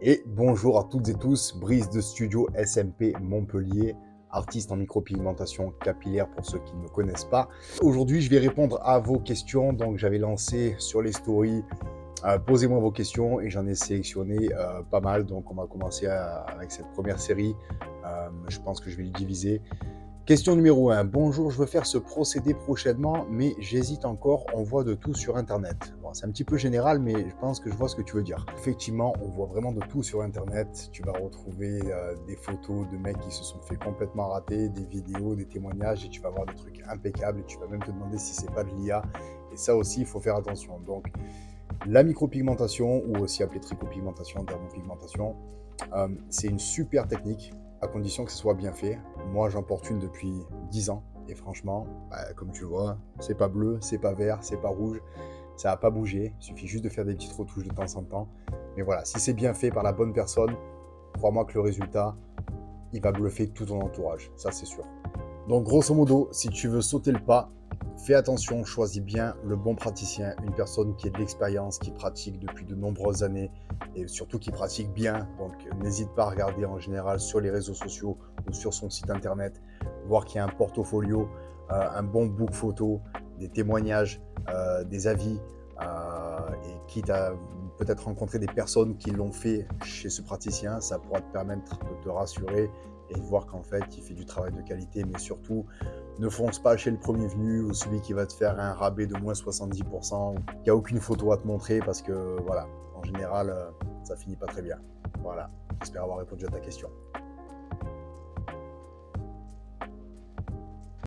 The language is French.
Et bonjour à toutes et tous, Brice de Studio SMP Montpellier, artiste en micropigmentation capillaire pour ceux qui ne me connaissent pas. Aujourd'hui, je vais répondre à vos questions. Donc, j'avais lancé sur les stories, posez-moi vos questions et j'en ai sélectionné pas mal. Donc, on va commencer avec cette première série. Je pense que je vais le diviser. Question numéro 1. Bonjour, je veux faire ce procédé prochainement, mais j'hésite encore. On voit de tout sur Internet. Bon, c'est un petit peu général, mais je pense que je vois ce que tu veux dire. Effectivement, on voit vraiment de tout sur Internet. Tu vas retrouver des photos de mecs qui se sont fait complètement rater, des vidéos, des témoignages, et tu vas voir des trucs impeccables. Et tu vas même te demander si c'est pas de l'IA. Et ça aussi, il faut faire attention. Donc, la micropigmentation, ou aussi appelée tricopigmentation, dermopigmentation, c'est une super technique, à condition que ce soit bien fait. Moi, j'en porte une depuis 10 ans, et franchement, comme tu le vois, c'est pas bleu, c'est pas vert, c'est pas rouge, ça n'a pas bougé, il suffit juste de faire des petites retouches de temps en temps. Mais voilà, si c'est bien fait par la bonne personne, crois-moi que le résultat, il va bluffer tout ton entourage, ça c'est sûr. Donc grosso modo, si tu veux sauter le pas, fais attention, choisis bien le bon praticien, une personne qui a de l'expérience, qui pratique depuis de nombreuses années et surtout qui pratique bien. Donc n'hésite pas à regarder en général sur les réseaux sociaux ou sur son site internet, voir qu'il y a un portfolio, un bon book photo, des témoignages, des avis, et quitte à peut-être rencontrer des personnes qui l'ont fait chez ce praticien, ça pourra te permettre de te rassurer et de voir qu'en fait il fait du travail de qualité. Mais surtout, ne fonce pas chez le premier venu ou celui qui va te faire un rabais de moins 70%, qui n'a aucune photo à te montrer, parce que voilà, en général, ça finit pas très bien. Voilà, j'espère avoir répondu à ta question.